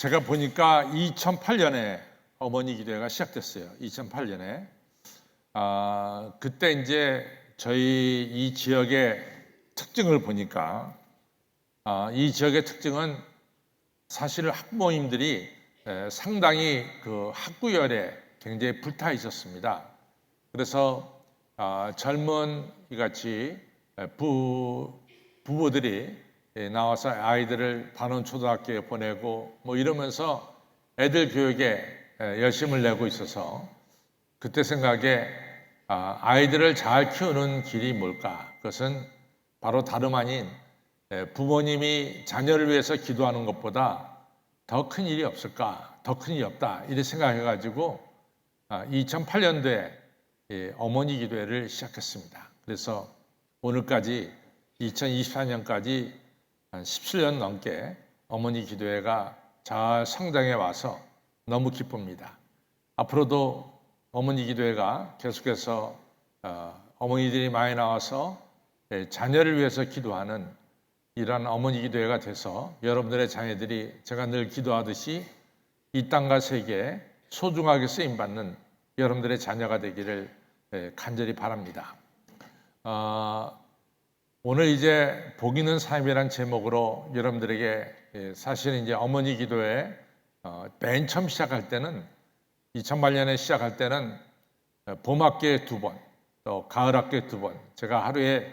제가 보니까 2008년에 어머니 기도회가 시작됐어요. 2008년에. 그때 이제 저희 이 지역의 특징을 보니까 이 지역의 특징은 사실 학부모님들이 상당히 그 학구열에 굉장히 불타 있었습니다. 그래서 젊은 이같이 부부들이 나와서 아이들을 단원 초등학교에 보내고 뭐 이러면서 애들 교육에 열심을 내고 있어서 그때 생각에 아이들을 잘 키우는 길이 뭘까? 그것은 바로 다름 아닌 부모님이 자녀를 위해서 기도하는 것보다 더 큰 일이 없을까? 더 큰 일이 없다. 이렇게 생각해가지고 2008년도에 어머니 기도회를 시작했습니다. 그래서 오늘까지 2024년까지 한 17년 넘게 어머니 기도회가 잘 성장해 와서 너무 기쁩니다. 앞으로도 어머니 기도회가 계속해서 어머니들이 많이 나와서 자녀를 위해서 기도하는 이러한 어머니 기도회가 돼서 여러분들의 자녀들이 제가 늘 기도하듯이 이 땅과 세계에 소중하게 쓰임받는 여러분들의 자녀가 되기를 간절히 바랍니다. 오늘 이제 복 있는 삶이란 제목으로 여러분들에게 사실은 이제 어머니 기도회 맨 처음 시작할 때는 2008년에 시작할 때는 봄학교에 2번, 또 가을학교에 2번, 제가 하루에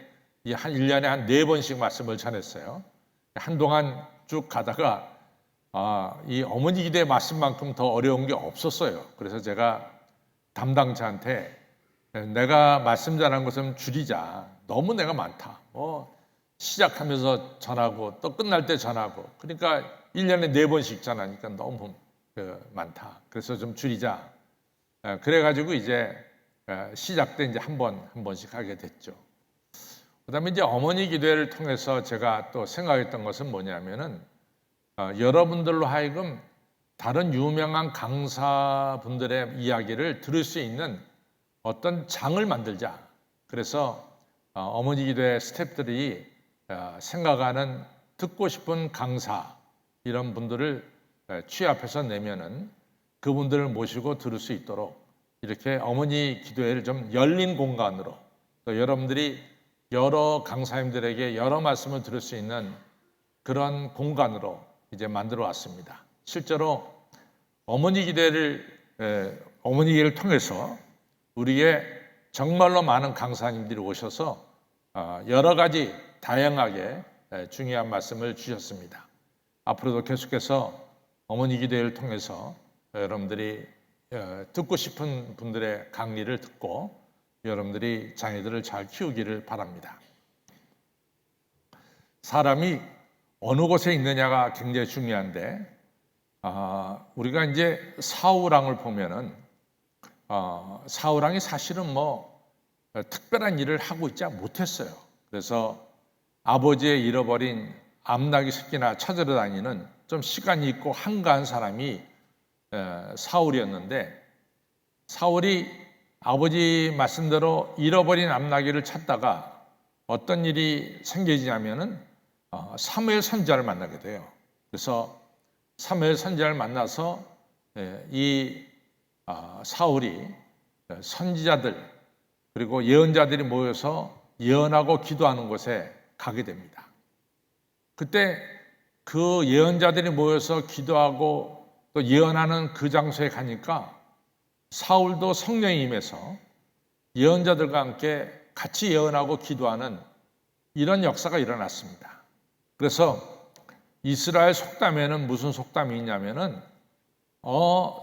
한 1년에 한 4번씩 말씀을 전했어요. 한동안 쭉 가다가 이 어머니 기도회 말씀만큼 더 어려운 게 없었어요. 그래서 제가 담당자한테 내가 말씀 전한 것은 줄이자. 너무 내가 많다. 시작하면서 전하고 또 끝날 때 전하고 그러니까 1년에 4번씩 전하니까 너무 많다. 그래서 좀 줄이자. 그래가지고 이제 시작 때 이제 한 번씩 하게 됐죠. 그다음에 이제 어머니 기도회를 통해서 제가 또 생각했던 것은 뭐냐면은 여러분들로 하여금 다른 유명한 강사분들의 이야기를 들을 수 있는 어떤 장을 만들자. 그래서 어머니 기도회 스태프들이 생각하는 듣고 싶은 강사 이런 분들을 취합해서 내면은 그분들을 모시고 들을 수 있도록 이렇게 어머니 기도회를 좀 열린 공간으로 또 여러분들이 여러 강사님들에게 여러 말씀을 들을 수 있는 그런 공간으로 이제 만들어 왔습니다. 실제로 어머니 기도회를 통해서 우리의 정말로 많은 강사님들이 오셔서 여러 가지 다양하게 중요한 말씀을 주셨습니다. 앞으로도 계속해서 어머니 기도회를 통해서 여러분들이 듣고 싶은 분들의 강의를 듣고 여러분들이 자녀들을 잘 키우기를 바랍니다. 사람이 어느 곳에 있느냐가 굉장히 중요한데 우리가 이제 사울왕을 보면은 사울왕이 사실은 특별한 일을 하고 있지 못했어요. 그래서 아버지의 잃어버린 암나귀 새끼나 찾으러 다니는 좀 시간이 있고 한가한 사람이 사울이었는데 사울이 아버지 말씀대로 잃어버린 암나귀를 찾다가 어떤 일이 생기냐면은 사무엘 선지자를 만나게 돼요. 그래서 사무엘 선지자를 만나서 이 사울이 선지자들 그리고 예언자들이 모여서 예언하고 기도하는 곳에 가게 됩니다. 그때 그 예언자들이 모여서 기도하고 또 예언하는 그 장소에 가니까 사울도 성령이 임해서 예언자들과 함께 같이 예언하고 기도하는 이런 역사가 일어났습니다. 그래서 이스라엘 속담에는 무슨 속담이 있냐면은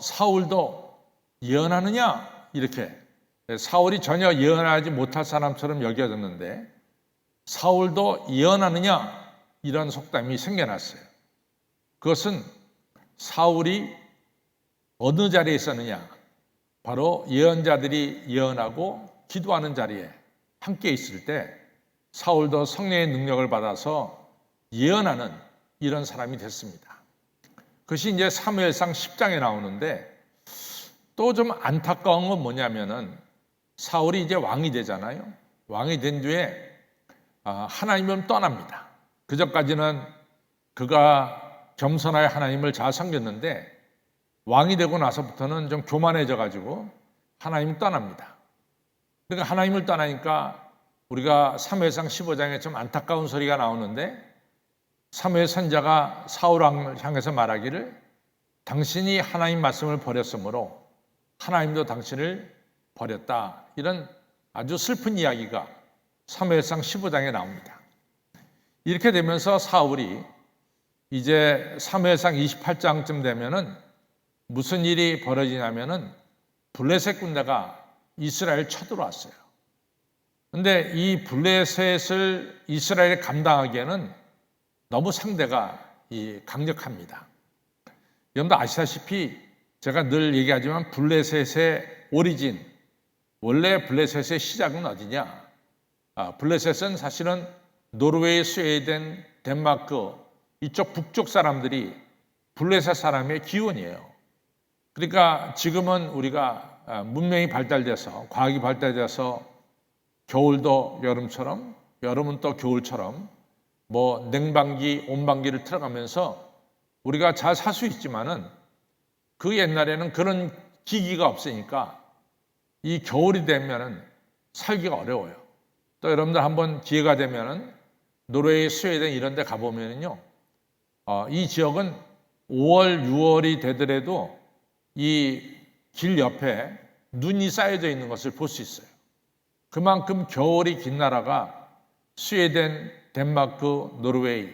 사울도 예언하느냐 이렇게 사울이 전혀 예언하지 못할 사람처럼 여겨졌는데 사울도 예언하느냐 이런 속담이 생겨났어요. 그것은 사울이 어느 자리에 있었느냐 바로 예언자들이 예언하고 기도하는 자리에 함께 있을 때 사울도 성령의 능력을 받아서 예언하는 이런 사람이 됐습니다. 그것이 이제 사무엘상 10장에 나오는데 또 좀 안타까운 건 뭐냐면은 사울이 이제 왕이 되잖아요. 왕이 된 뒤에 하나님은 떠납니다. 그전까지는 그가 겸손하게 하나님을 잘 섬겼는데 왕이 되고 나서부터는 좀 교만해져 가지고 하나님을 떠납니다. 그러니까 하나님을 떠나니까 우리가 사무엘상 15장에 좀 안타까운 소리가 나오는데 사무엘 선지자가 사울 왕을 향해서 말하기를 당신이 하나님 말씀을 버렸으므로 하나님도 당신을 버렸다. 이런 아주 슬픈 이야기가 사무엘상 15장에 나옵니다. 이렇게 되면서 사울이 이제 사무엘상 28장쯤 되면은 무슨 일이 벌어지냐면은 블레셋 군대가 이스라엘 쳐들어왔어요. 근데 이 블레셋을 이스라엘이 감당하기에는 너무 상대가 강력합니다. 여러분도 아시다시피 제가 늘 얘기하지만 블레셋의 오리진, 원래 블레셋의 시작은 어디냐? 블레셋은 사실은 노르웨이, 스웨덴, 덴마크 이쪽 북쪽 사람들이 블레셋 사람의 기원이에요. 그러니까 지금은 우리가 문명이 발달돼서 과학이 발달돼서 겨울도 여름처럼 여름은 또 겨울처럼 뭐 냉방기, 온방기를 틀어가면서 우리가 잘 살 수 있지만은 그 옛날에는 그런 기기가 없으니까 이 겨울이 되면은 살기가 어려워요. 또 여러분들 한번 기회가 되면은 노르웨이, 스웨덴 이런 데 가보면은요, 이 지역은 5월, 6월이 되더라도 이 길 옆에 눈이 쌓여져 있는 것을 볼 수 있어요. 그만큼 겨울이 긴 나라가 스웨덴, 덴마크, 노르웨이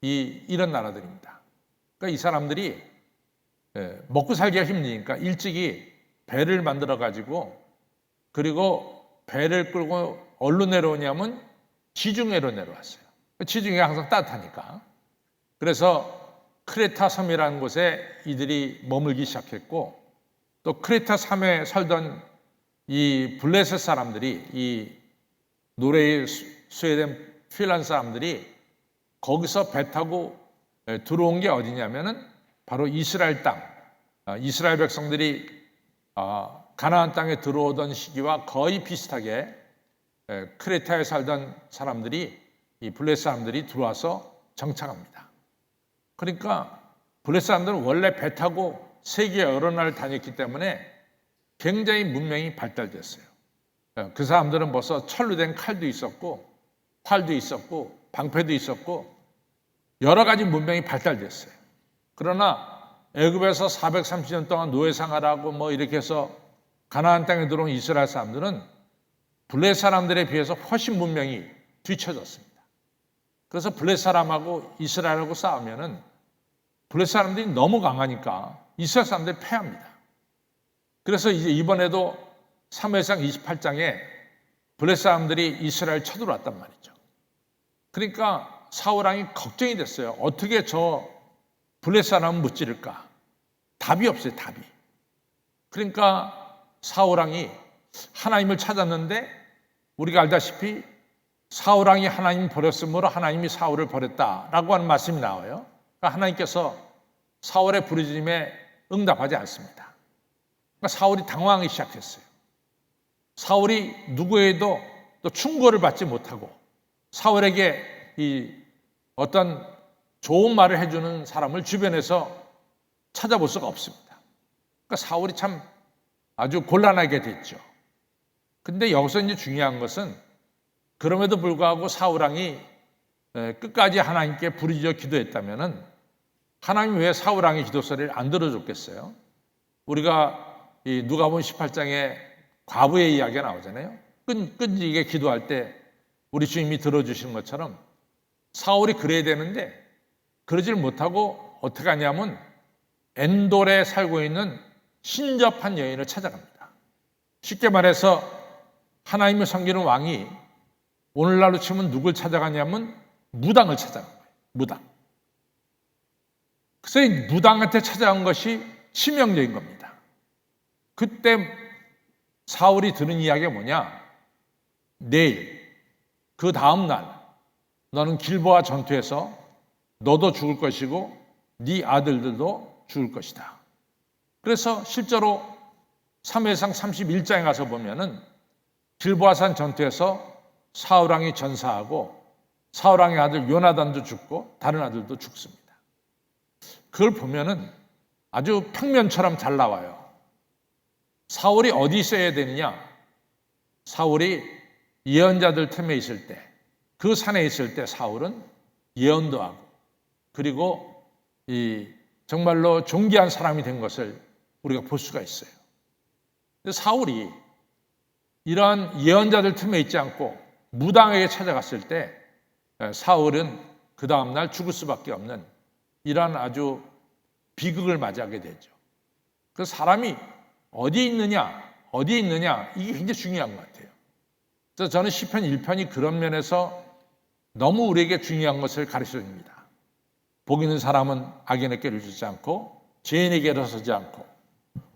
이런 나라들입니다. 그러니까 이 사람들이 먹고 살기가 힘드니까 일찍이 배를 만들어 가지고 그리고 배를 끌고 어디로 내려오냐면 지중해로 내려왔어요. 지중해가 항상 따뜻하니까. 그래서 크레타 섬이라는 곳에 이들이 머물기 시작했고 또 크레타 섬에 살던 이 블레셋 사람들이 이 노르웨이, 스웨덴, 핀란드 사람들이 거기서 배 타고 들어온 게 어디냐면은 바로 이스라엘 땅, 이스라엘 백성들이 가나안 땅에 들어오던 시기와 거의 비슷하게 크레타에 살던 사람들이 이 블레셋 사람들이 들어와서 정착합니다. 그러니까 블레셋 사람들은 원래 배 타고 세계 여러 나라를 다녔기 때문에 굉장히 문명이 발달됐어요. 그 사람들은 벌써 철로 된 칼도 있었고 활도 있었고 방패도 있었고 여러 가지 문명이 발달됐어요. 그러나 애굽에서 430년 동안 노예 생활하고 뭐 이렇게 해서 가나안 땅에 들어온 이스라엘 사람들은 블레셋 사람들에 비해서 훨씬 문명이 뒤처졌습니다. 그래서 블레셋 사람하고 이스라엘하고 싸우면은 블레셋 사람들이 너무 강하니까 이스라엘 사람들이 패합니다. 그래서 이제 이번에도 사무엘상 28장에 블레셋 사람들이 이스라엘 쳐들어왔단 말이죠. 그러니까 사울 왕이 걱정이 됐어요. 어떻게 저 블레셋 사람은 무찌를까? 답이 없어요, 답이. 그러니까 사울 왕이 하나님을 찾았는데 우리가 알다시피 사울 왕이 하나님 버렸으므로 하나님이 사울을 버렸다라고 하는 말씀이 나와요. 그러니까 하나님께서 사울의 부르짖음에 응답하지 않습니다. 그러니까 사울이 당황하기 시작했어요. 사울이 누구에도 또 충고를 받지 못하고 사울에게 이 어떤 좋은 말을 해주는 사람을 주변에서 찾아볼 수가 없습니다. 그러니까 사울이 참 아주 곤란하게 됐죠. 근데 여기서 이제 중요한 것은 그럼에도 불구하고 사울 왕이 끝까지 하나님께 부르짖어 기도했다면은 하나님 왜 사울 왕의 기도 소리를 안 들어줬겠어요? 우리가 이 누가복음 18장에 과부의 이야기가 나오잖아요. 끈질기게 기도할 때 우리 주님이 들어주시는 것처럼 사울이 그래야 되는데 그러질 못하고 어떻게 하냐면 엔돌에 살고 있는 신접한 여인을 찾아갑니다. 쉽게 말해서 하나님을 섬기는 왕이 오늘날로 치면 누굴 찾아가냐면 무당을 찾아간 거예요. 무당. 그래서 이 무당한테 찾아간 것이 치명적인 겁니다. 그때 사울이 들은 이야기가 뭐냐? 내일, 그 다음 날 너는 길보아 전투에서 너도 죽을 것이고 네 아들들도 죽을 것이다. 그래서 실제로 사무엘상 31장에 가서 보면은 길보아산 전투에서 사울 왕이 전사하고 사울 왕의 아들 요나단도 죽고 다른 아들도 죽습니다. 그걸 보면은 아주 평면처럼 잘 나와요. 사울이 어디 있어야 되느냐? 사울이 예언자들 틈에 있을 때, 그 산에 있을 때 사울은 예언도 하고, 그리고 이 정말로 존귀한 사람이 된 것을 우리가 볼 수가 있어요. 근데 사울이 이러한 예언자들 틈에 있지 않고 무당에게 찾아갔을 때 사울은 그 다음날 죽을 수밖에 없는 이러한 아주 비극을 맞이하게 되죠. 그 사람이 어디 있느냐 이게 굉장히 중요한 것 같아요. 그래서 저는 시편 1편이 그런 면에서 너무 우리에게 중요한 것을 가르쳐줍니다. 복 있는 사람은 악인의 꾀를 주지 않고 죄인에게 일어서지 않고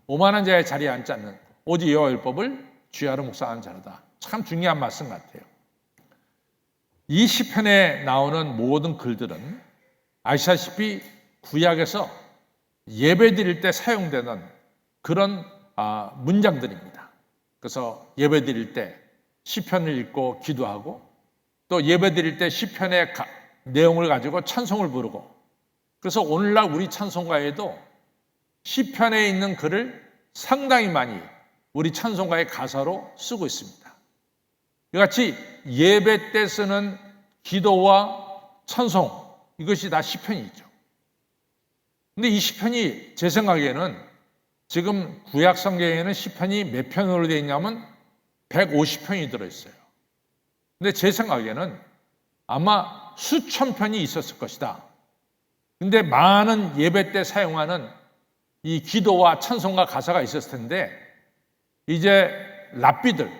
오만한 자의 자리에 앉지 않는 오직 여호와의 율법을 주야로 묵상하는 자로다. 참 중요한 말씀 같아요. 이 시편에 나오는 모든 글들은 아시다시피 구약에서 예배 드릴 때 사용되는 그런 문장들입니다. 그래서 예배 드릴 때 시편을 읽고 기도하고 또 예배 드릴 때 시편의 내용을 가지고 찬송을 부르고, 그래서 오늘날 우리 찬송가에도 시편에 있는 글을 상당히 많이 우리 찬송가의 가사로 쓰고 있습니다. 이같이 예배 때 쓰는 기도와 찬송, 이것이 다 시편이죠. 근데 이 시편이 제 생각에는 지금 구약 성경에는 시편이 몇 편으로 되어 있냐면 150편이 들어있어요. 근데 제 생각에는 아마 수천 편이 있었을 것이다. 근데 많은 예배 때 사용하는 이 기도와 찬송가 가사가 있었을 텐데, 이제 랍비들,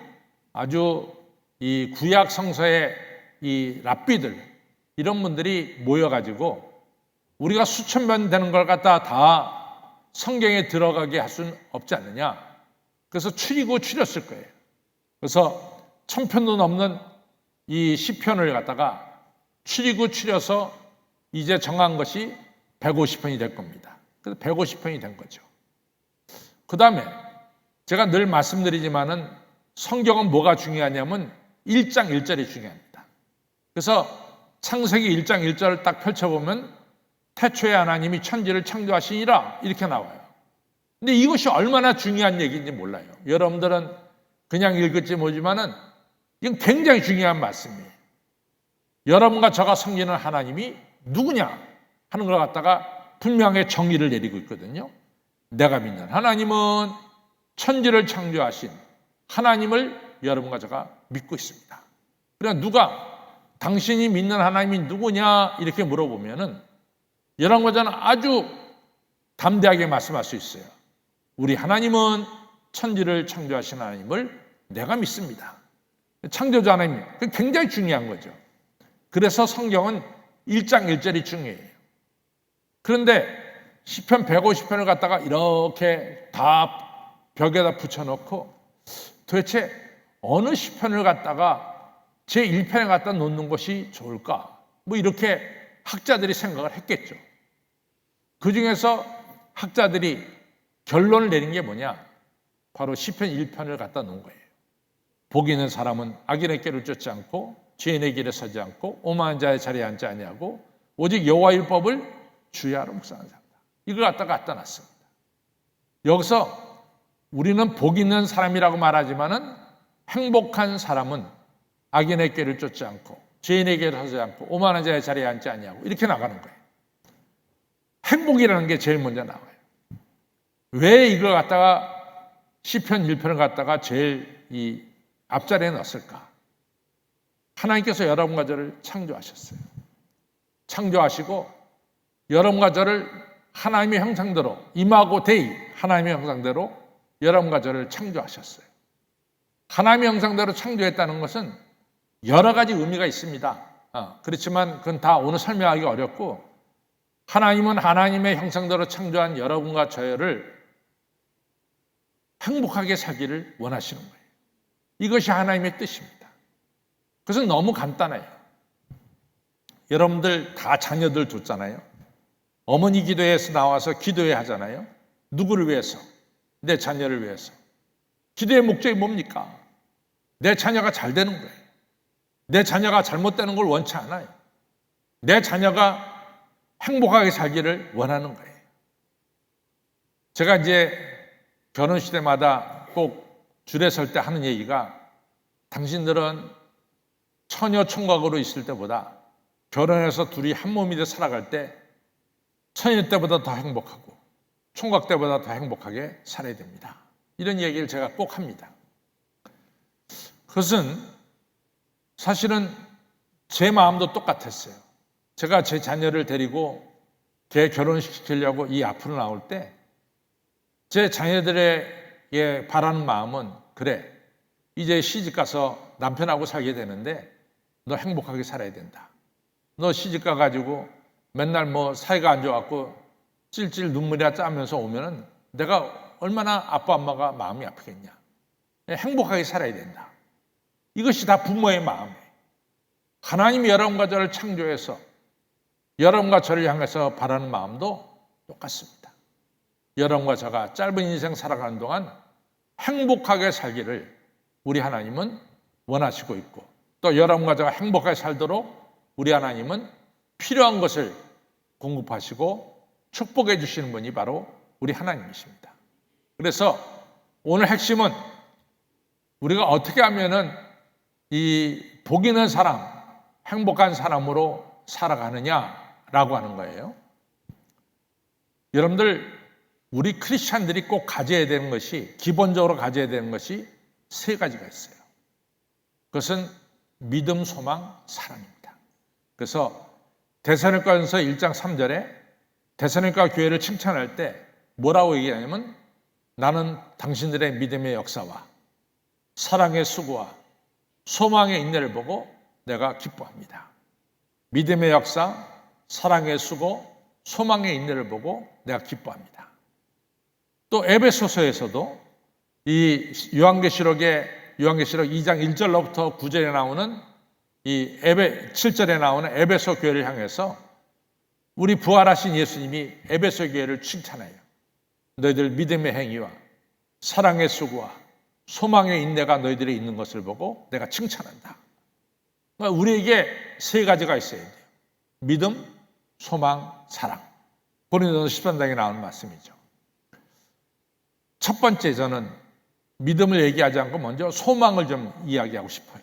아주 이 구약 성서의 이 랍비들, 이런 분들이 모여가지고 우리가 수천 편 되는 걸 갖다 다 성경에 들어가게 할 수는 없지 않느냐. 그래서 추렸을 거예요. 그래서 1000편도 넘는 이 시편을 갖다가 추려서 이제 정한 것이 150편이 될 겁니다. 그래서 150편이 된 거죠. 그 다음에 제가 늘 말씀드리지만은 성경은 뭐가 중요하냐면 1장 1절이 중요합니다. 그래서 창세기 1장 1절을 딱 펼쳐보면 태초에 하나님이 천지를 창조하시니라 이렇게 나와요. 근데 이것이 얼마나 중요한 얘기인지 몰라요. 여러분들은 그냥 읽을지 모르지만은 이건 굉장히 중요한 말씀이에요. 여러분과 저가 섬기는 하나님이 누구냐 하는 걸 갖다가 분명히 정의를 내리고 있거든요. 내가 믿는 하나님은 천지를 창조하신 하나님을 여러분과 제가 믿고 있습니다. 그러니까 누가 당신이 믿는 하나님이 누구냐 이렇게 물어보면은 여러분과 저는 아주 담대하게 말씀할 수 있어요. 우리 하나님은 천지를 창조하신 하나님을 내가 믿습니다. 창조자 하나님, 굉장히 중요한 거죠. 그래서 성경은 1장 1절이 중요해요. 그런데 시편 150편을 갖다가 이렇게 다 벽에다 붙여놓고 도대체 어느 시편을 갖다가 제 1편에 갖다 놓는 것이 좋을까? 뭐 이렇게 학자들이 생각을 했겠죠. 그 중에서 학자들이 결론을 내린 게 뭐냐? 바로 시편 1편을 갖다 놓은 거예요. 복 있는 사람은 악인의 꾀를 쫓지 않고 죄인의 길에 서지 않고 오만한 자의 자리에 앉지 아니하고 오직 여호와의 율법을 주야로 묵상하는 자입니다. 이걸 갖다 놨습니다. 여기서 우리는 복 있는 사람이라고 말하지만은 행복한 사람은 악인의 꾀를 쫓지 않고 죄인의 길에 서지 않고 오만한 자의 자리에 앉지 아니하고 이렇게 나가는 거예요. 행복이라는 게 제일 먼저 나와요. 왜 이걸 갖다가 시편 1편을 갖다가 제일 이 앞자리에 넣었을까? 하나님께서 여러분과 저를 창조하셨어요. 창조하시고 여러분과 저를 하나님의 형상대로 이마고 데이 하나님의 형상대로 여러분과 저를 창조하셨어요. 하나님의 형상대로 창조했다는 것은 여러 가지 의미가 있습니다. 그렇지만 그건 다 오늘 설명하기 어렵고, 하나님은 하나님의 형상대로 창조한 여러분과 저를 행복하게 살기를 원하시는 거예요. 이것이 하나님의 뜻입니다. 그것은 너무 간단해요. 여러분들 다 자녀들 뒀잖아요. 어머니 기도회에서 나와서 기도회 하잖아요. 누구를 위해서? 내 자녀를 위해서. 기도의 목적이 뭡니까? 내 자녀가 잘 되는 거예요. 내 자녀가 잘못되는 걸 원치 않아요. 내 자녀가 행복하게 살기를 원하는 거예요. 제가 이제 결혼식 때마다 꼭 줄에 설 때 하는 얘기가, 당신들은 처녀 총각으로 있을 때보다 결혼해서 둘이 한 몸이 돼 살아갈 때 처녀 때보다 더 행복하고 총각 때보다 더 행복하게 살아야 됩니다. 이런 얘기를 제가 꼭 합니다. 그것은 사실은 제 마음도 똑같았어요. 제가 제 자녀를 데리고 걔 결혼시키려고 이 앞으로 나올 때 제 자녀들에게 바라는 마음은, 그래, 이제 시집가서 남편하고 살게 되는데 너 행복하게 살아야 된다. 너 시집가 가지고 맨날 뭐 사이가 안 좋아갖고 찔찔 눈물이나 짜면서 오면은 내가 얼마나 아빠 엄마가 마음이 아프겠냐. 행복하게 살아야 된다. 이것이 다 부모의 마음이에요. 하나님이 여러분과 저를 창조해서 여러분과 저를 향해서 바라는 마음도 똑같습니다. 여러분과 저가 짧은 인생 살아가는 동안 행복하게 살기를 우리 하나님은 원하시고 있고, 또 여러분과 저가 행복하게 살도록 우리 하나님은 필요한 것을 공급하시고 축복해 주시는 분이 바로 우리 하나님이십니다. 그래서 오늘 핵심은 우리가 어떻게 하면은 이 복 있는 사람, 행복한 사람으로 살아가느냐라고 하는 거예요. 여러분들, 우리 크리스찬들이 꼭 가져야 되는 것이, 기본적으로 가져야 되는 것이 세 가지가 있어요. 그것은 믿음, 소망, 사랑입니다. 그래서 데살로니가전서 1장 3절에 데살로니가 교회를 칭찬할 때 뭐라고 얘기하냐면, 나는 당신들의 믿음의 역사와 사랑의 수고와 소망의 인내를 보고 내가 기뻐합니다. 믿음의 역사, 사랑의 수고, 소망의 인내를 보고 내가 기뻐합니다. 또 에베소서에서도 이 요한계시록 2장 1절로부터 9절에 나오는 7절에 나오는 에베소 교회를 향해서 우리 부활하신 예수님이 에베소 교회를 칭찬해요. 너희들 믿음의 행위와 사랑의 수고와 소망의 인내가 너희들이 있는 것을 보고 내가 칭찬한다. 그러니까 우리에게 세 가지가 있어야 돼요. 믿음, 소망, 사랑. 고린도서 13장에 나오는 말씀이죠. 첫 번째, 저는 믿음을 얘기하지 않고 먼저 소망을 좀 이야기하고 싶어요.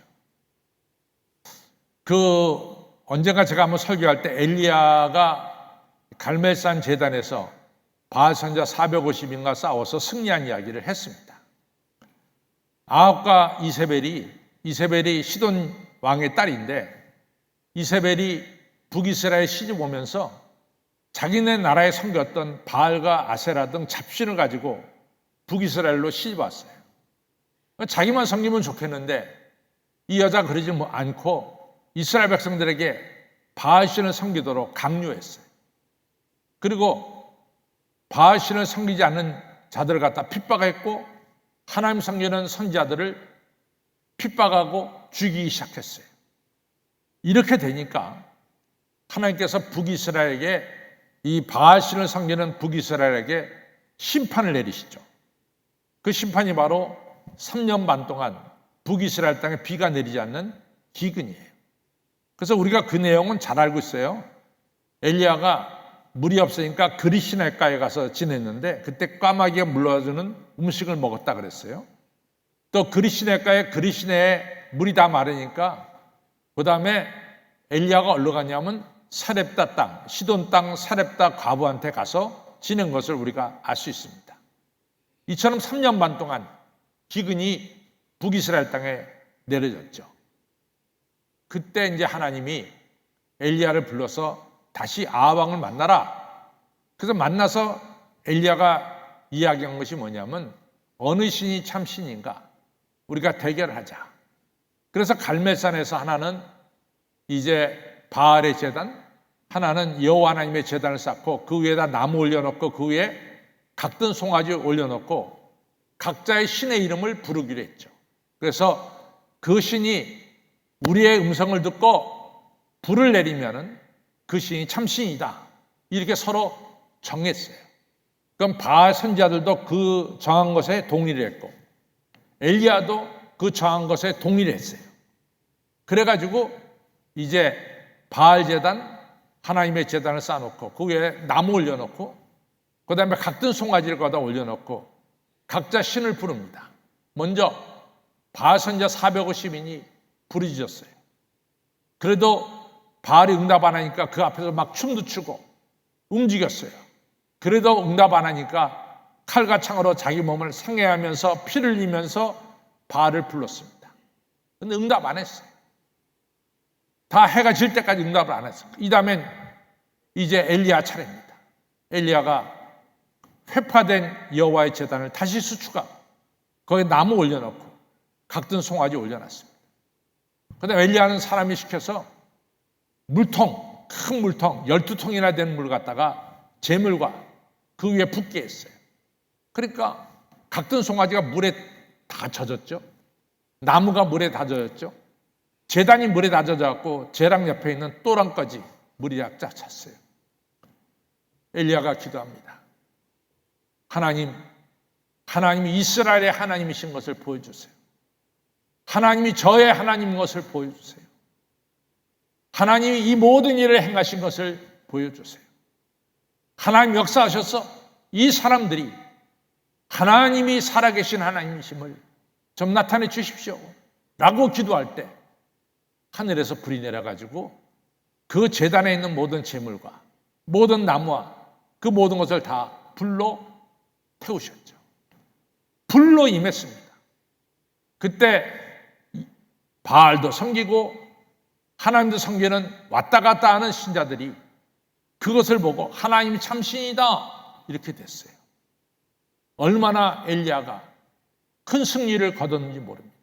언젠가 제가 한번 설교할 때 엘리야가 갈멜산 제단에서 바알 선지자 450인가 싸워서 승리한 이야기를 했습니다. 아합과 이세벨이 시돈 왕의 딸인데, 이세벨이 북이스라엘 시집 오면서 자기네 나라에 섬겼던 바알과 아세라 등 잡신을 가지고 북이스라엘로 시집 왔어요. 자기만 섬기면 좋겠는데 이 여자 그러지 않고 이스라엘 백성들에게 바알신을 섬기도록 강요했어요. 그리고 바알신을 섬기지 않는 자들을 갖다 핍박했고, 하나님 섬기는 선지자들을 핍박하고 죽이기 시작했어요. 이렇게 되니까 하나님께서 북이스라엘에게, 이 바알신을 섬기는 북이스라엘에게 심판을 내리시죠. 그 심판이 바로 3년 반 동안 북이스라엘 땅에 비가 내리지 않는 기근이에요. 그래서 우리가 그 내용은 잘 알고 있어요. 엘리야가 물이 없으니까 그리시네가에 가서 지냈는데 그때 까마귀가 물러주는 음식을 먹었다 그랬어요. 또 그리시네에 물이 다 마르니까 그 다음에 엘리야가 어디로 갔냐면 사렙다 땅, 시돈 땅 사렙다 과부한테 가서 지낸 것을 우리가 알 수 있습니다. 이처럼 3년 반 동안 기근이 북이스라엘 땅에 내려졌죠. 그때 이제 하나님이 엘리야를 불러서 다시 아합 왕을 만나라. 그래서 만나서 엘리야가 이야기한 것이 뭐냐면, 어느 신이 참 신인가? 우리가 대결하자. 그래서 갈멜산에서 하나는 이제 바알의 제단, 하나는 여호와 하나님의 제단을 쌓고 그 위에다 나무 올려놓고 그 위에 각든 송아지 올려놓고 각자의 신의 이름을 부르기로 했죠. 그래서 그 신이 우리의 음성을 듣고 불을 내리면은 그 신이 참신이다. 이렇게 서로 정했어요. 그럼 바알 선지자들도 그 정한 것에 동의를 했고, 엘리야도 그 정한 것에 동의를 했어요. 그래가지고 이제 바알 제단, 하나님의 제단을 쌓아놓고 그 위에 나무 올려놓고 그 다음에 각든 송아지를 거기다 올려놓고 각자 신을 부릅니다. 먼저 바알 선지자 450인이 부르짖었어요. 그래도 바알이 응답 안 하니까 그 앞에서 막 춤도 추고 움직였어요. 그래도 응답 안 하니까 칼과 창으로 자기 몸을 상해하면서 피를 흘리면서 바알을 불렀습니다. 근데 응답 안 했어요. 다 해가 질 때까지 응답을 안 했어요. 이 다음엔 이제 엘리야 차례입니다. 엘리야가 회파된 여호와의 제단을 다시 수축하고 거기에 나무 올려놓고 각든 송아지 올려놨습니다. 그다음에 엘리야는 사람이 시켜서 물통, 큰 물통, 12통이나 된 물 갖다가 재물과 그 위에 붓게 했어요. 그러니까 각든 송아지가 물에 다 젖었죠. 나무가 물에 다 젖었죠. 제단이 물에 다 젖어갖고 제랑 옆에 있는 또랑까지 물이 쫙 찼어요. 엘리야가 기도합니다. 하나님이 이스라엘의 하나님이신 것을 보여주세요. 하나님이 저의 하나님인 것을 보여주세요. 하나님이 이 모든 일을 행하신 것을 보여주세요. 하나님 역사하셔서 이 사람들이 하나님이 살아계신 하나님이심을 좀 나타내 주십시오 라고 기도할 때 하늘에서 불이 내려가지고 그 제단에 있는 모든 재물과 모든 나무와 그 모든 것을 다 불로 태우셨죠. 불로 임했습니다. 그때 바알도 섬기고 하나님도 섬기는 왔다 갔다 하는 신자들이 그것을 보고 하나님이 참 신이다 이렇게 됐어요. 얼마나 엘리야가 큰 승리를 거뒀는지 모릅니다.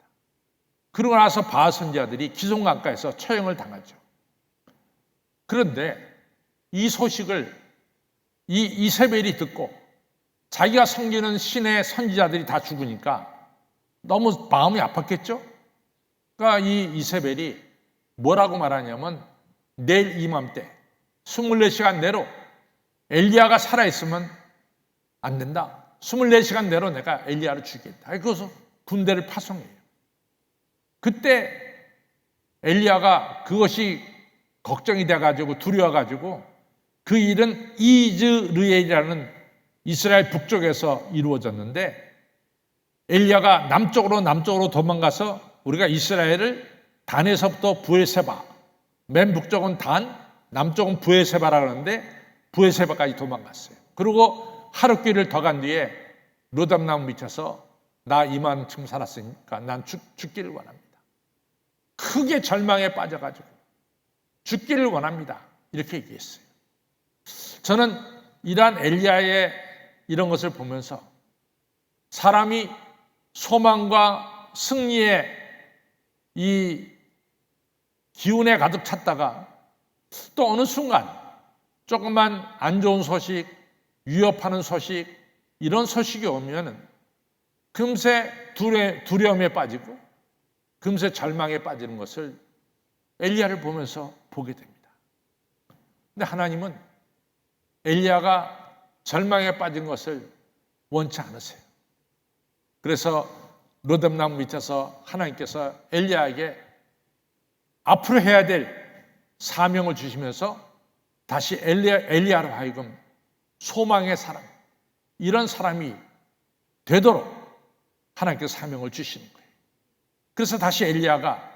그러고 나서 바알 선지자들이 기송강가에서 처형을 당하죠. 그런데 이 소식을 이 이세벨이 듣고 자기가 섬기는 신의 선지자들이 다 죽으니까 너무 마음이 아팠겠죠? 그러니까 이 이세벨이 뭐라고 말하냐면 내일 이맘때 24시간 내로 엘리야가 살아있으면 안 된다. 24시간 내로 내가 엘리야를 죽이겠다. 그래서 군대를 파송해요. 그때 엘리야가 그것이 걱정이 돼가지고 두려워가지고 그 일은 이즈르엘이라는 이스라엘 북쪽에서 이루어졌는데 엘리야가 남쪽으로 도망가서 우리가 이스라엘을 단에서부터 브에세바, 맨 북쪽은 단, 남쪽은 브에세바라 그러는데 브에세바까지 도망갔어요. 그리고 하룻길을 더 간 뒤에 르담나무 밑에서 나 이만큼 살았으니까 난 죽기를 원합니다. 크게 절망에 빠져가지고 죽기를 원합니다. 이렇게 얘기했어요. 저는 이러한 엘리야의 이런 것을 보면서 사람이 소망과 승리의 이 기운에 가득 찼다가 또 어느 순간 조금만 안 좋은 소식, 위협하는 소식, 이런 소식이 오면 금세 두려움에 빠지고 금세 절망에 빠지는 것을 엘리야를 보면서 보게 됩니다. 근데 하나님은 엘리야가 절망에 빠진 것을 원치 않으세요. 그래서 로뎀나무 밑에서 하나님께서 엘리야에게 앞으로 해야 될 사명을 주시면서 다시 엘리야로 하여금 소망의 사람, 이런 사람이 되도록 하나님께서 사명을 주시는 거예요. 그래서 다시 엘리야가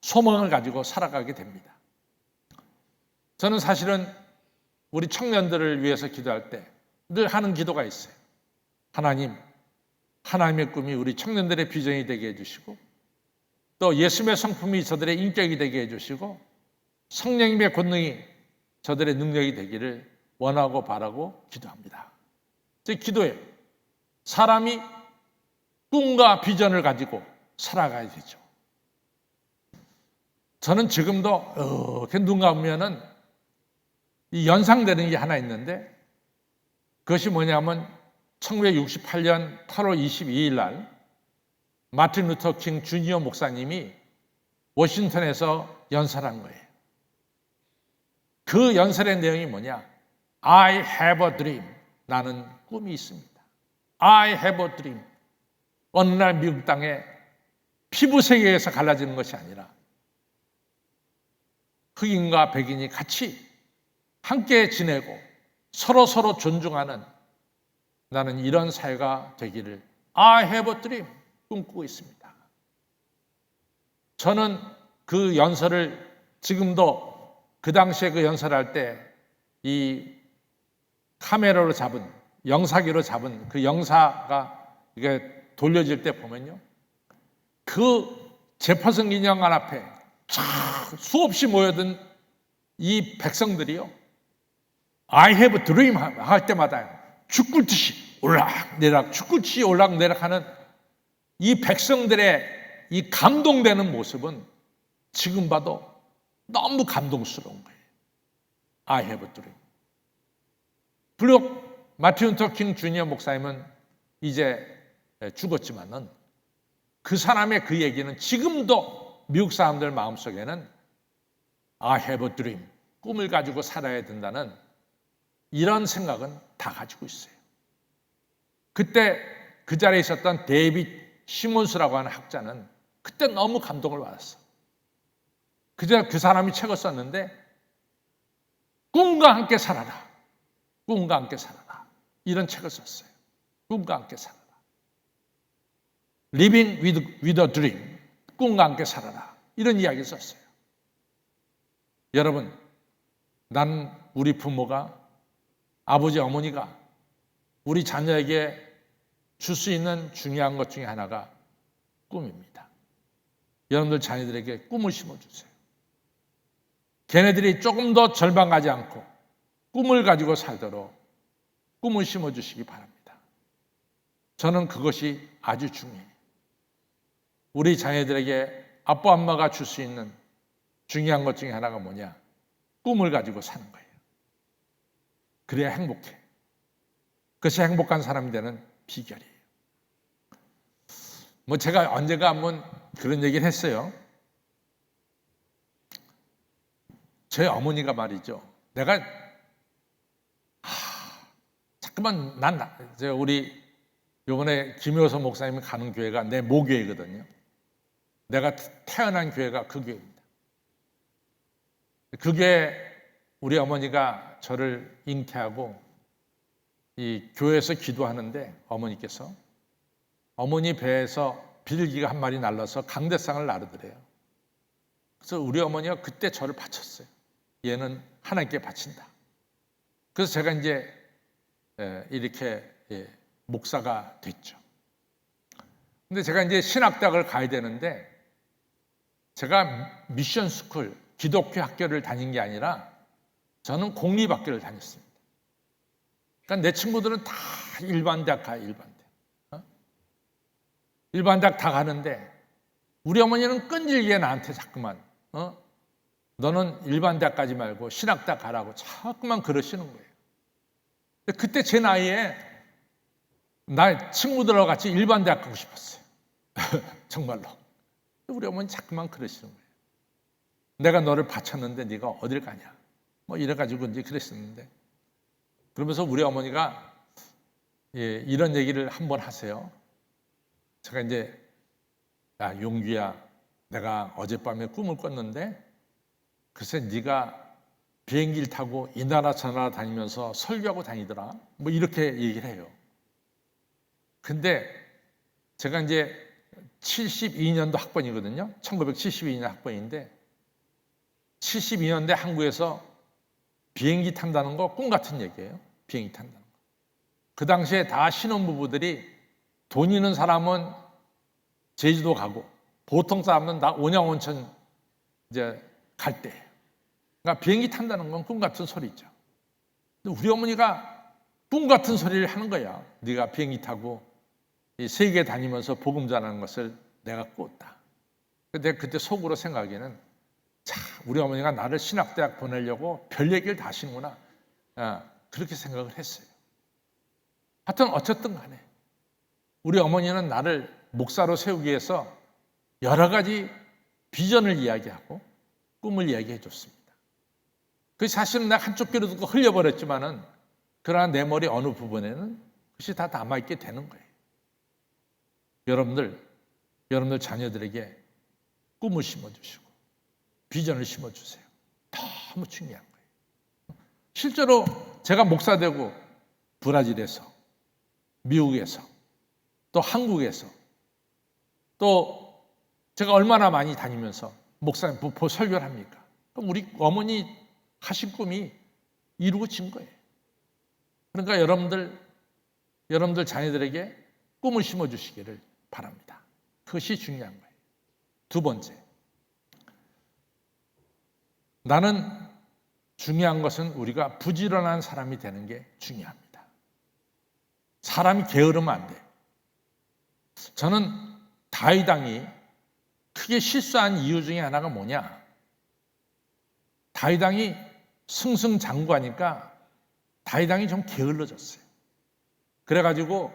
소망을 가지고 살아가게 됩니다. 저는 사실은 우리 청년들을 위해서 기도할 때 늘 하는 기도가 있어요. 하나님의 꿈이 우리 청년들의 비전이 되게 해주시고 또 예수님의 성품이 저들의 인격이 되게 해주시고 성령님의 권능이 저들의 능력이 되기를 원하고 바라고 기도합니다. 제 기도예요. 사람이 꿈과 비전을 가지고 살아가야 되죠. 저는 지금도 이렇게 눈 감으면은 이 연상되는 게 하나 있는데 그것이 뭐냐면 1968년 8월 22일 날 마틴 루터 킹 주니어 목사님이 워싱턴에서 연설한 거예요. 그 연설의 내용이 뭐냐? I have a dream. 나는 꿈이 있습니다. I have a dream. 어느 날 미국 땅에 피부 세계에서 갈라지는 것이 아니라 흑인과 백인이 같이 함께 지내고 서로 존중하는 나는 이런 사회가 되기를 I have a dream 꿈꾸고 있습니다. 저는 그 연설을 지금도 그 당시에 그 연설할 때 이 카메라로 잡은 영사기로 잡은 그 영사가 이게 돌려질 때 보면요, 그 제퍼슨 기념관 앞에 수없이 모여든 이 백성들이요, I have a dream 할 때마다 죽굴듯이 올락내락 죽굴듯이 올락내락하는 이 백성들의 이 감동되는 모습은 지금 봐도 너무 감동스러운 거예요. I have a dream. 불록 마틴 루터 킹 주니어 목사님은 이제 죽었지만은 그 사람의 그 얘기는 지금도 미국 사람들 마음속에는 I have a dream, 꿈을 가지고 살아야 된다는 이런 생각은 다 가지고 있어요. 그때 그 자리에 있었던 데이빗 시몬스라고 하는 학자는 그때 너무 감동을 받았어. 그 사람이 책을 썼는데 꿈과 함께 살아라. 꿈과 함께 살아라. 이런 책을 썼어요. 꿈과 함께 살아라. Living with a dream. 꿈과 함께 살아라. 이런 이야기를 썼어요. 여러분, 나는 우리 부모가, 아버지, 어머니가 우리 자녀에게 줄 수 있는 중요한 것 중에 하나가 꿈입니다. 여러분들 자녀들에게 꿈을 심어주세요. 걔네들이 조금 더 절망하지 않고 꿈을 가지고 살도록 꿈을 심어주시기 바랍니다. 저는 그것이 아주 중요해요. 우리 자녀들에게 아빠, 엄마가 줄 수 있는 중요한 것 중에 하나가 뭐냐? 꿈을 가지고 사는 거예요. 그래야 행복해. 그것이 행복한 사람이 되는 비결이에요. 제가 언젠가 한번 그런 얘기를 했어요. 저희 어머니가 말이죠. 내가 자꾸만 우리 이번에 김효서 목사님이 가는 교회가 내 모교회거든요. 내가 태어난 교회가 그 교회입니다. 그게 우리 어머니가 저를 잉태하고 이 교회에서 기도하는데 어머니께서 어머니 배에서 비둘기가 한 마리 날라서 강대상을 나르더래요. 그래서 우리 어머니가 그때 저를 바쳤어요. 얘는 하나님께 바친다. 그래서 제가 이제 이렇게 목사가 됐죠. 근데 제가 이제 신학대학을 가야 되는데 제가 미션 스쿨, 기독교 학교를 다닌 게 아니라 저는 공립학교를 다녔습니다. 그러니까 내 친구들은 다 일반 대학 가요, 일반 대학. 일반 대학 다 가는데 우리 어머니는 끈질기게 나한테 자꾸만 너는 일반 대학 가지 말고 신학대학 가라고 자꾸만 그러시는 거예요. 그때 제 나이에 나 친구들하고 같이 일반 대학 가고 싶었어요. 정말로. 우리 어머니 자꾸만 그러시는 거예요. 내가 너를 바쳤는데 네가 어딜 가냐. 이래가지고 이제 그랬었는데. 그러면서 우리 어머니가 이런 얘기를 한번 하세요. 제가 이제 야, 용규야, 내가 어젯밤에 꿈을 꿨는데 글쎄 네가 비행기를 타고 이 나라 저 나라 다니면서 설교하고 다니더라. 이렇게 얘기를 해요. 근데 제가 이제 72년도 학번이거든요. 1972년 학번인데 72년대 한국에서 비행기 탄다는 거 꿈 같은 얘기예요. 비행기 탄다는 거. 그 당시에 다 신혼부부들이 돈 있는 사람은 제주도 가고 보통 사람은 다 온양온천 이제 갈 때. 그러니까 비행기 탄다는 건 꿈 같은 소리죠. 근데 우리 어머니가 꿈 같은 소리를 하는 거야. 네가 비행기 타고 이 세계 다니면서 복음 전하는 것을 내가 꿨다. 근데 그때 속으로 생각하기에는 자, 우리 어머니가 나를 신학대학 보내려고 별 얘기를 다 하시는구나. 그렇게 생각을 했어요. 하여튼 어쨌든 간에 우리 어머니는 나를 목사로 세우기 위해서 여러 가지 비전을 이야기하고 꿈을 이야기해 줬습니다. 그 사실은 내가 한쪽 귀로 듣고 흘려버렸지만은 그러나 내 머리 어느 부분에는 그것이 다 남아있게 되는 거예요. 여러분들 자녀들에게 꿈을 심어주시고 비전을 심어주세요. 너무 중요한 거예요. 실제로 제가 목사 되고 브라질에서 미국에서, 또 한국에서, 또 제가 얼마나 많이 다니면서 목사님 부포 설교를 합니까? 그럼 우리 어머니 하신 꿈이 이루어진 거예요. 그러니까 여러분들 자녀들에게 꿈을 심어주시기를 바랍니다. 그것이 중요한 거예요. 두 번째, 나는 중요한 것은 우리가 부지런한 사람이 되는 게 중요합니다. 사람이 게으르면 안 돼요. 저는 다윗 왕이 크게 실수한 이유 중에 하나가 뭐냐? 다윗 왕이 승승장구하니까 다윗 왕이 좀 게을러졌어요. 그래가지고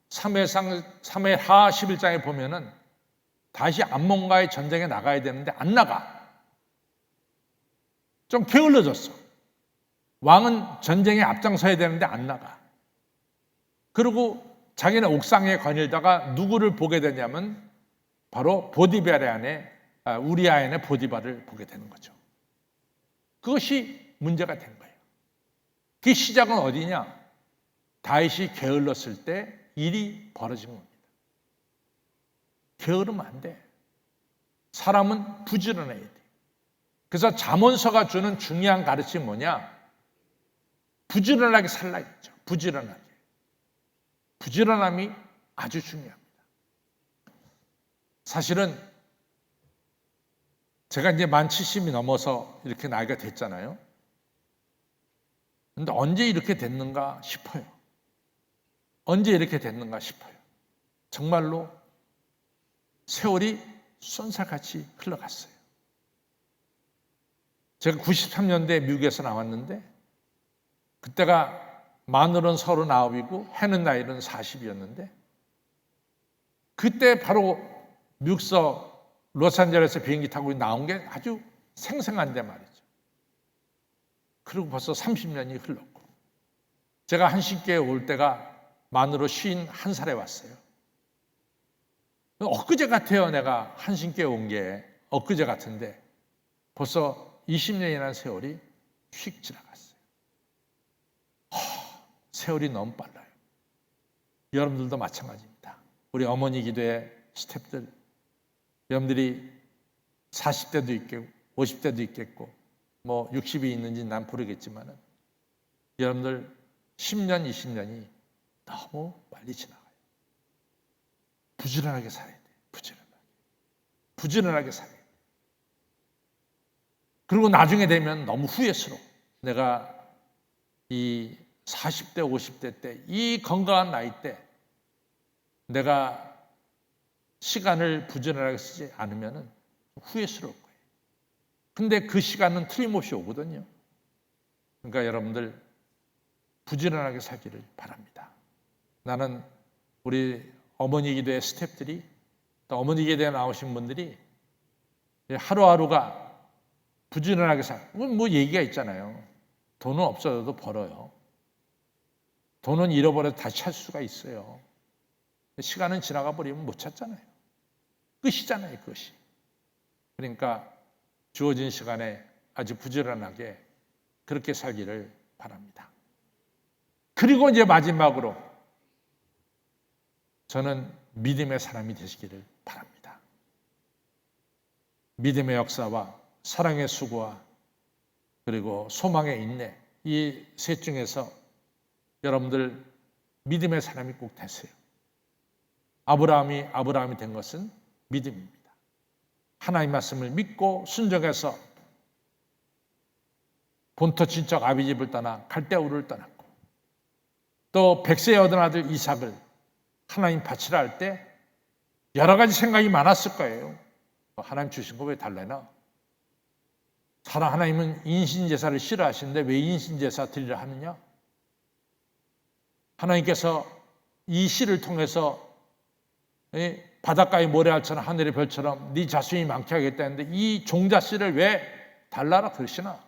사무엘하 11장에 보면은 다시 암몬과의 전쟁에 나가야 되는데 안 나가. 좀 게을러졌어. 왕은 전쟁에 앞장서야 되는데 안 나가. 그리고 자기는 옥상에 거닐다가 누구를 보게 되냐면 바로 우리아의 아내 보디발을 보게 되는 거죠. 그것이 문제가 된 거예요. 그 시작은 어디냐? 다윗이 게을렀을 때 일이 벌어진 겁니다. 게으르면 안 돼. 사람은 부지런해야 돼. 그래서 잠언서가 주는 중요한 가르침이 뭐냐? 부지런하게 살라 했죠. 부지런하게. 부지런함이 아주 중요합니다. 사실은 제가 이제 만 70이 넘어서 이렇게 나이가 됐잖아요. 근데 언제 이렇게 됐는가 싶어요. 언제 이렇게 됐는가 싶어요. 정말로 세월이 쏜살같이 흘러갔어요. 제가 93년대에 미국에서 나왔는데 그때가 만으로는 39이고 해는 나이는 40이었는데 그때 바로 미국서 로스앤젤레스 비행기 타고 나온 게 아주 생생한데 말이죠. 그리고 벌써 30년이 흘렀고 제가 한신교에 올 때가 만으로 51살에 왔어요. 엊그제 같아요. 내가 한신교에 온 게 엊그제 같은데 벌써 20년이라는 세월이 휙 지나갔어요. 세월이 너무 빨라요. 여러분들도 마찬가지입니다. 우리 어머니 기도의 스태프들, 여러분들이 40대도 있겠고 50대도 있겠고 뭐 60이 있는지 난 모르겠지만 여러분들 10년, 20년이 너무 빨리 지나가요. 부지런하게 살아야 돼요. 부지런하게 살아야 돼요. 그리고 나중에 되면 너무 후회스러워. 내가 이 40대, 50대 때, 이 건강한 나이 때 내가 시간을 부지런하게 쓰지 않으면 후회스러울 거예요. 근데 그 시간은 틀림없이 오거든요. 그러니까 여러분들 부지런하게 살기를 바랍니다. 나는 우리 어머니 기도의 스태프들이 또 어머니 기도에 나오신 분들이 하루하루가 부지런하게 뭐 얘기가 있잖아요. 돈은 없어도 벌어요. 돈은 잃어버려도 다시 찾을 수가 있어요. 시간은 지나가 버리면 못 찾잖아요. 끝이잖아요, 그것이. 그러니까 주어진 시간에 아주 부지런하게 그렇게 살기를 바랍니다. 그리고 이제 마지막으로 저는 믿음의 사람이 되시기를 바랍니다. 믿음의 역사와 사랑의 수고와 그리고 소망의 인내, 이 셋 중에서 여러분들 믿음의 사람이 꼭 되세요. 아브라함이 된 것은 믿음입니다. 하나님 말씀을 믿고 순종해서 본토 친척 아비 집을 떠나 갈대우를 떠났고 또 백세에 얻은 아들 이삭을 하나님 바치라 할 때 여러 가지 생각이 많았을 거예요. 하나님 주신 거 왜 달래나? 하나님은 인신제사를 싫어하시는데 왜 인신제사 드리려 하느냐? 하나님께서 이 씨를 통해서 바닷가의 모래알처럼 하늘의 별처럼 네 자손이 많게 하겠다 했는데 이 종자 씨를 왜 달라라 그러시나?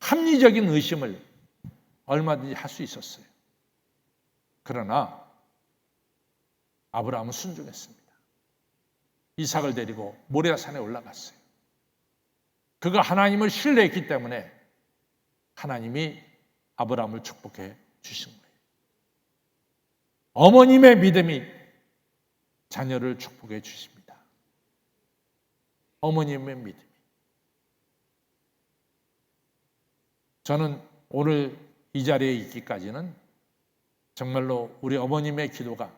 합리적인 의심을 얼마든지 할 수 있었어요. 그러나 아브라함은 순종했습니다. 이삭을 데리고 모리아산에 올라갔어요. 그가 하나님을 신뢰했기 때문에 하나님이 아브라함을 축복해 주신 거예요. 어머님의 믿음이 자녀를 축복해 주십니다. 어머님의 믿음이. 저는 오늘 이 자리에 있기까지는 정말로 우리 어머님의 기도가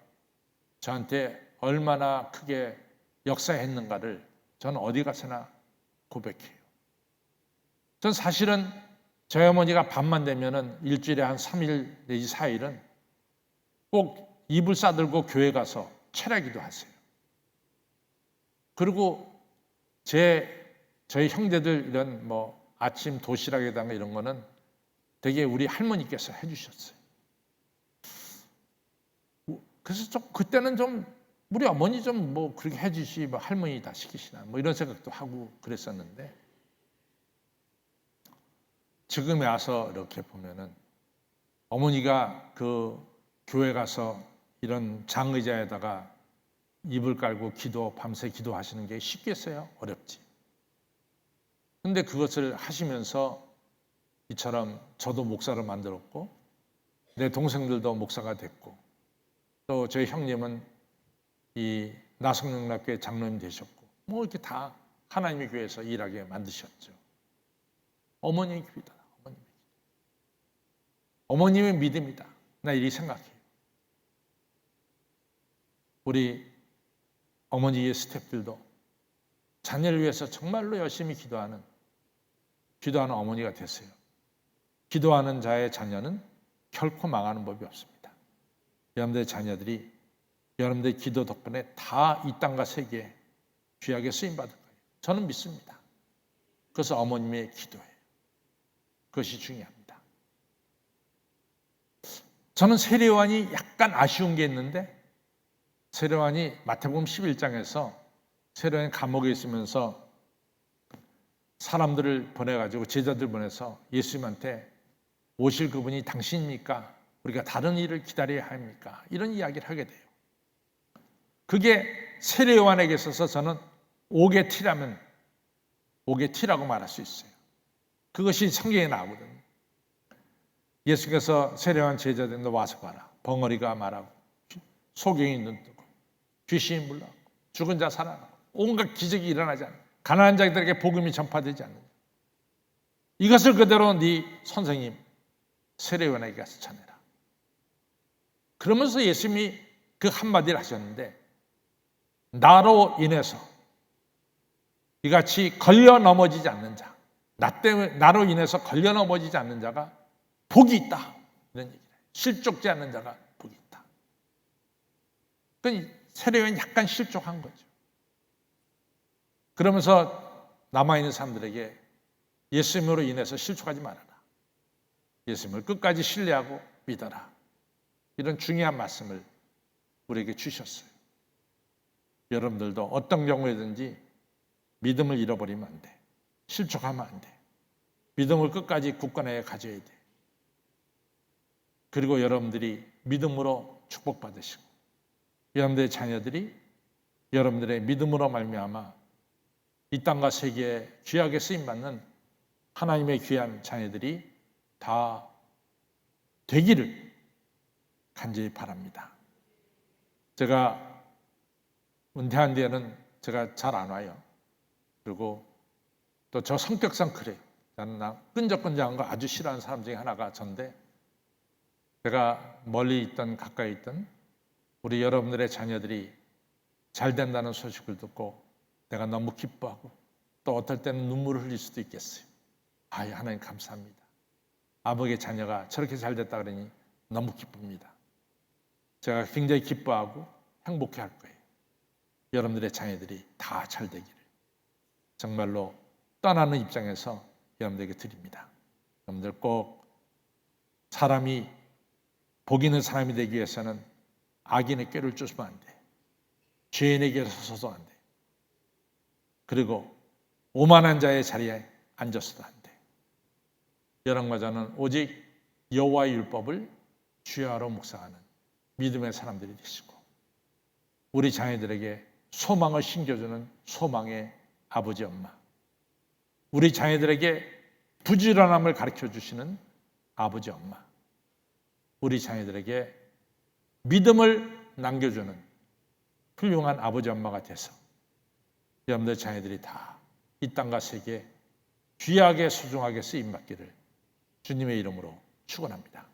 저한테 얼마나 크게 역사했는가를 저는 어디 가서나 고백해요. 전 사실은 저희 어머니가 밤만 되면은 일주일에 한 3일 내지 4일은 꼭 이불 싸들고 교회 가서 철야기도 하세요. 그리고 저희 형제들 이런 아침 도시락에다가 이런 거는 되게 우리 할머니께서 해주셨어요. 그래서 그때는 좀 우리 어머니 좀 그렇게 해주시 할머니 다 시키시나 이런 생각도 하고 그랬었는데 지금에 와서 이렇게 보면은 어머니가 그 교회 가서 이런 장의자에다가 이불 깔고 밤새 기도하시는 게 쉽겠어요? 어렵지. 근데 그것을 하시면서 이처럼 저도 목사를 만들었고 내 동생들도 목사가 됐고 또 저희 형님은 이 나성영락교회 장로님 되셨고 이렇게 다 하나님의 교회에서 일하게 만드셨죠. 어머니의 기도다. 어머님의 믿음이다. 나 이렇게 생각해요. 우리 어머니의 스태프들도 자녀를 위해서 정말로 열심히 기도하는 어머니가 됐어요. 기도하는 자의 자녀는 결코 망하는 법이 없습니다. 여러분들의 자녀들이 여러분들의 기도 덕분에 다 이 땅과 세계에 귀하게 쓰임받을 거예요. 저는 믿습니다. 그래서 어머님의 기도예요. 그것이 중요합니다. 저는 세례요한이 약간 아쉬운 게 있는데 세례요한이 마태복음 11장에서 세례요한이 감옥에 있으면서 사람들을 보내가지고 제자들 보내서 예수님한테 오실 그분이 당신입니까? 우리가 다른 일을 기다려야 합니까? 이런 이야기를 하게 돼요. 그게 세례요한에게 있어서 저는 옥의 티라고 말할 수 있어요. 그것이 성경에 나오거든요. 예수께서 세례요한 제자들도 와서 봐라. 벙어리가 말하고 소경이 눈뜨고 귀신이 물러가고 죽은 자 살아나고 온갖 기적이 일어나지 않는 가난한 자들에게 복음이 전파되지 않는 이것을 그대로 네 선생님 세례요한에게 가서 전해라. 그러면서 예수님이 그 한마디를 하셨는데 나로 인해서 이같이 걸려 넘어지지 않는 자 나로 인해서 걸려 넘어지지 않는 자가 복이 있다. 이런 얘기를 해요. 실족지 않는 자가 복이 있다. 그러니까 세례요한이 약간 실족한 거죠. 그러면서 남아있는 사람들에게 예수님으로 인해서 실족하지 말아라. 예수님을 끝까지 신뢰하고 믿어라. 이런 중요한 말씀을 우리에게 주셨어요. 여러분들도 어떤 경우에든지 믿음을 잃어버리면 안 돼. 실족하면 안 돼. 믿음을 끝까지 굳건하게 가져야 돼. 그리고 여러분들이 믿음으로 축복받으시고 여러분들의 자녀들이 여러분들의 믿음으로 말미암아 이 땅과 세계에 귀하게 쓰임받는 하나님의 귀한 자녀들이 다 되기를 간절히 바랍니다. 제가 은퇴한 뒤에는 제가 잘 안 와요. 그리고 또 저 성격상 그래요. 나는 끈적끈적한 거 아주 싫어하는 사람 중에 하나가 전데 제가 멀리 있던 가까이 있던 우리 여러분들의 자녀들이 잘 된다는 소식을 듣고 내가 너무 기뻐하고 또 어떨 때는 눈물을 흘릴 수도 있겠어요. 하나님 감사합니다. 아버지의 자녀가 저렇게 잘 됐다 그러니 너무 기쁩니다. 제가 굉장히 기뻐하고 행복해 할 거예요. 여러분들의 자녀들이 다 잘 되기를 정말로 떠나는 입장에서 여러분들에게 드립니다. 여러분들 꼭 사람이 복 있는 사람이 되기 위해서는 악인의 꾀를 쫓으면 안 돼. 죄인에게 서서도 안 돼. 그리고 오만한 자의 자리에 앉아서도 안 돼. 여러분과 저는 오직 여호와의 율법을 주야로 묵상하는 믿음의 사람들이 되시고 우리 자녀들에게 소망을 심겨주는 소망의 아버지 엄마, 우리 자녀들에게 부지런함을 가르쳐 주시는 아버지 엄마, 우리 자녀들에게 믿음을 남겨주는 훌륭한 아버지 엄마가 돼서 여러분들 자녀들이 다 이 땅과 세계에 귀하게 소중하게 쓰임받기를 주님의 이름으로 축원합니다.